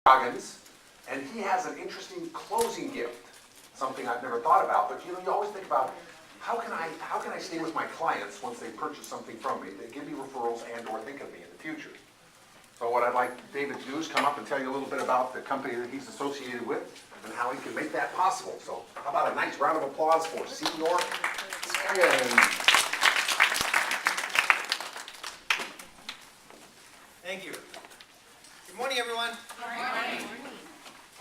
Goggins, and he has an interesting closing gift, something I've never thought about, but you know, you always think about how can I stay with my clients once they purchase something from me? They give me referrals and or think of me in the future. So what I'd like David to do is come up and tell you a little bit about the company that he's associated with and how he can make that possible. So how about a nice round of applause for Senior Scaggins. Thank you. Good morning, everyone. Good morning.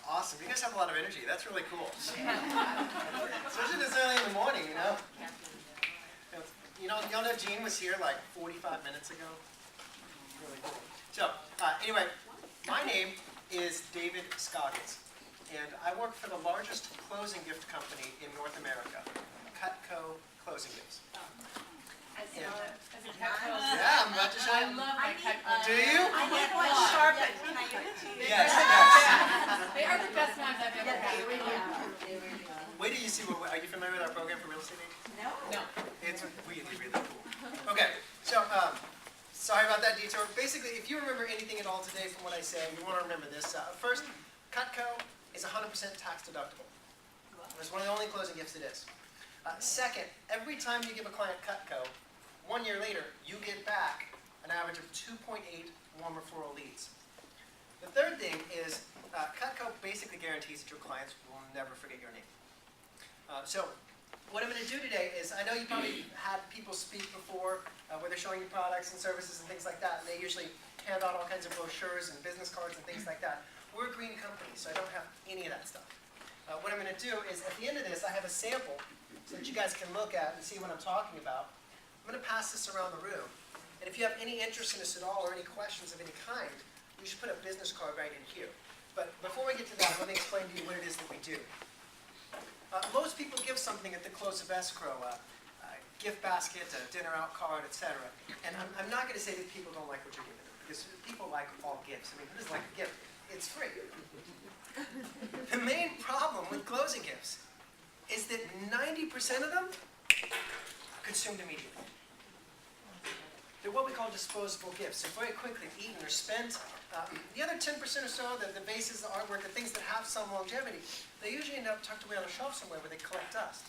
Awesome. You guys have a lot of energy. That's really cool. Especially this early in the morning, you know. Y'all know Gene was here like 45 minutes ago. Really cool. So, anyway, my name is David Scoggins, and I work for the largest closing gift company in North America, Cutco Closing Gifts. Yeah, I'm about to show you. I love my Cutco. Do you? I need one sharpened. Can I give it to you? Yes. They are the best knives I've ever had. Wait till you see what. Are you familiar with our program for real estate agents? No. It's really, really cool. Okay, so sorry about that detour. Basically, if you remember anything at all today from what I said, you want to remember this. First, Cutco is 100% tax deductible. It's one of the only closing gifts it is. Second, every time you give a client Cutco, 1 year later, you get back an average of 2.8 warm referral leads. The third thing is Cutco basically guarantees that your clients will never forget your name. So what I'm going to do today is, I know you probably had people speak before where they're showing you products and services and things like that, and they usually hand out all kinds of brochures and business cards and things like that. We're a green company, so I don't have any of that stuff. What I'm going to do is, at the end of this, I have a sample so that you guys can look at and see what I'm talking about. I'm going to pass this around the room, and if you have any interest in this at all or any questions of any kind, you should put a business card right in here. But before we get to that, let me explain to you what it is that we do. Most people give something at the close of escrow, a gift basket, a dinner out card, etc. And I'm not going to say that people don't like what you're giving them, because people like all gifts. I mean, who doesn't like a gift? It's free. The main problem with closing gifts is that 90% of them are consumed immediately. They're what we call disposable gifts. They're very quickly eaten or spent. The other 10% or so, the vases, the artwork, the things that have some longevity, they usually end up tucked away on a shelf somewhere where they collect dust.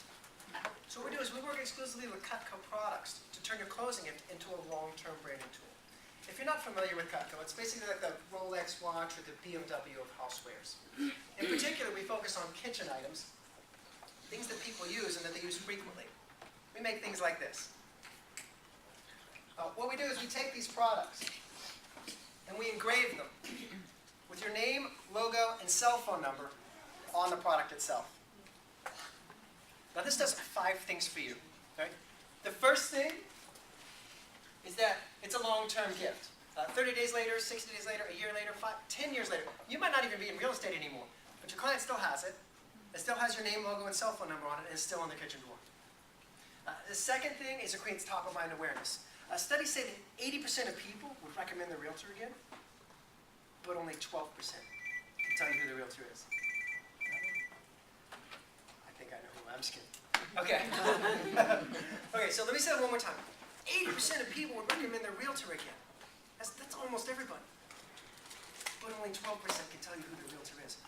So what we do is we work exclusively with Cutco products to turn your closing gift into a long-term branding tool. If you're not familiar with Cutco, it's basically like the Rolex watch or the BMW of housewares. In particular, we focus on kitchen items, things that people use and that they use frequently. We make things like this. What we do is we take these products and we engrave them with your name, logo, and cell phone number on the product itself. Now this does 5 things for you. Right? The first thing is that it's a long-term gift. 30 days later, 60 days later, a year later, 10 years later, you might not even be in real estate anymore, but your client still has it. It still has your name, logo, and cell phone number on it, and it's still on the kitchen door. The second thing is it creates top-of-mind awareness. Studies say that 80% of people would recommend the realtor again, but only 12% can tell you who the realtor is. I think I know who. I'm just kidding. Okay. Okay, so let me say that one more time. 80% of people would recommend their realtor again. That's almost everybody. But only 12% can tell you who the realtor is.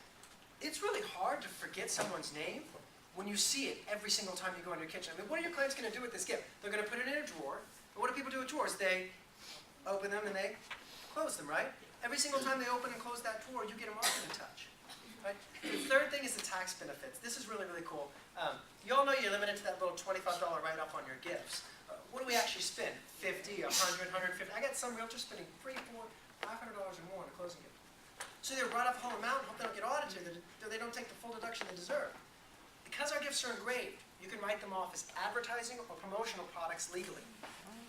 It's really hard to forget someone's name when you see it every single time you go in your kitchen. I mean, what are your clients going to do with this gift? They're going to put it in a drawer. But what do people do with drawers? They open them and they close them, right? Every single time they open and close that drawer, you get a marketing touch. Right? The third thing is the tax benefits. This is really, really cool. You all know you're limited to that little $25 write-off on your gifts. What do we actually spend? $50, $100, $150. I got some realtors spending $300, $400, $500 or more on a closing gift. So they write off the whole amount and hope they don't get audited, that they don't take the full deduction they deserve. Because our gifts are engraved, you can write them off as advertising or promotional products legally.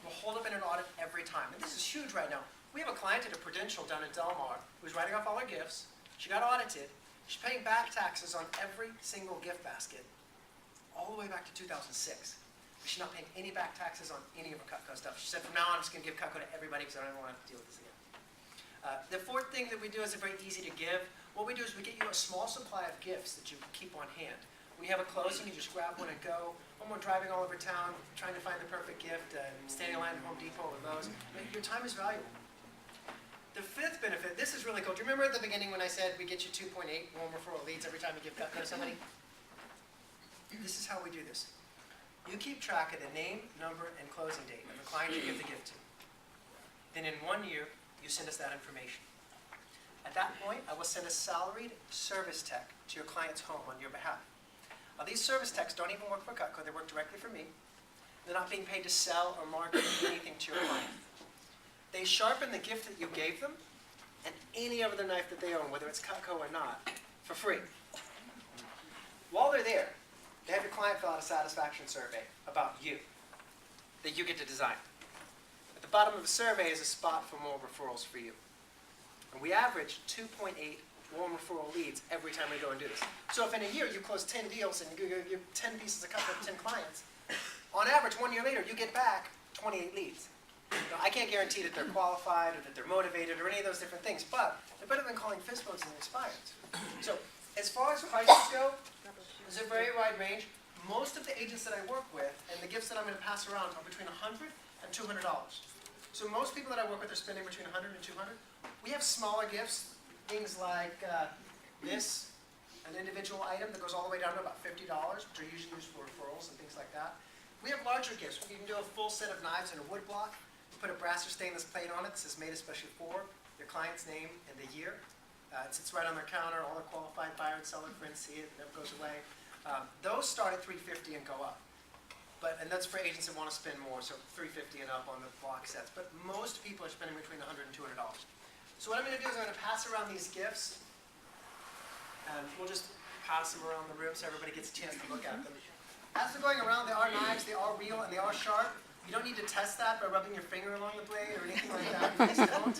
We'll hold up in an audit every time. And this is huge right now. We have a client at a Prudential down in Del Mar who's writing off all her gifts. She got audited. She's paying back taxes on every single gift basket all the way back to 2006. She's not paying any back taxes on any of her Cutco stuff. She said, from now on, I'm just going to give Cutco to everybody because I don't want to have to deal with this again. The fourth thing that we do is very easy to give. What we do is we get you a small supply of gifts that you keep on hand. We have a closing, you just grab one and go. When we're driving all over town, trying to find the perfect gift, standing in line at Home Depot or Lowe's, your time is valuable. The fifth benefit, this is really cool. Do you remember at the beginning when I said we get you 2.8 warm referral leads every time you give Cutco to somebody? This is how we do this. You keep track of the name, number, and closing date of the client you give the gift to. Then in 1 year, you send us that information. At that point, I will send a salaried service tech to your client's home on your behalf. Now, these service techs don't even work for Cutco. They work directly for me. They're not being paid to sell or market anything to your client. They sharpen the gift that you gave them and any other knife that they own, whether it's Cutco or not, for free. While they're there, they have your client fill out a satisfaction survey about you that you get to design. At the bottom of the survey is a spot for more referrals for you. And we average 2.8 warm referral leads every time we go and do this. So if in a year you close 10 deals and you give 10 pieces of Cutco to 10 clients, on average, 1 year later, you get back 28 leads. Now, I can't guarantee that they're qualified or that they're motivated or any of those different things, but they're better than calling fist bumps and expireds. So as far as prices go, there's a very wide range. Most of the agents that I work with and the gifts that I'm going to pass around are between $100 and $200. So most people that I work with are spending between $100 and $200. We have smaller gifts, things like this, an individual item that goes all the way down to about $50, which are usually used for referrals and things like that. We have larger gifts. You can do a full set of knives in a wood block. Put a brass or stainless plate on it that says made especially for your client's name and the year. It sits right on their counter. All the qualified buyer and seller friends see it. It never goes away. Those start at $350 and go up. And that's for agents that want to spend more, so $350 and up on the block sets. But most people are spending between $100 and $200. So what I'm going to do is I'm going to pass around these gifts. And we'll just pass them around the room so everybody gets a chance to look at them. As they're going around, they are knives, they are real, and they are sharp. You don't need to test that by rubbing your finger along the blade or anything like that. Please don't.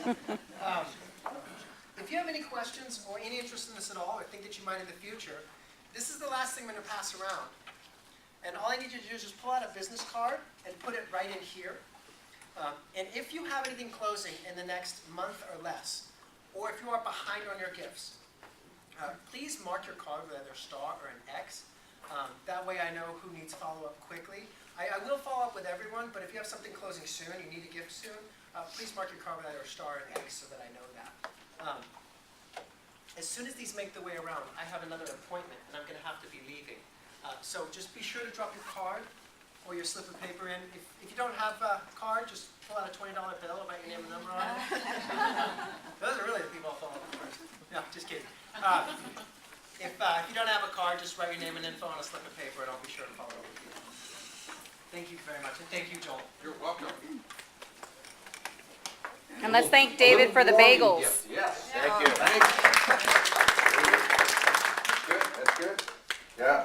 If you have any questions or any interest in this at all, or think that you might in the future, this is the last thing I'm going to pass around. And all I need you to do is just pull out a business card and put it right in here. And if you have anything closing in the next month or less, or if you are behind on your gifts, please mark your card with either a star or an X. That way I know who needs follow-up quickly. I will follow up with everyone, but if you have something closing soon, you need a gift soon, please mark your card with either a star or an X so that I know that. As soon as these make the way around, I have another appointment and I'm going to have to be leaving. So just be sure to drop your card or your slip of paper in. If you don't have a card, just pull out a $20 bill and write your name and number on it. Those are really the people I'll follow up with first. No, just kidding. If you don't have a card, just write your name and info on a slip of paper and I'll be sure to follow up with you. Thank you very much, and thank you, Joel. You're welcome. And let's thank David for the bagels. Yes. Thank you. Thanks. Good, that's good. Yeah.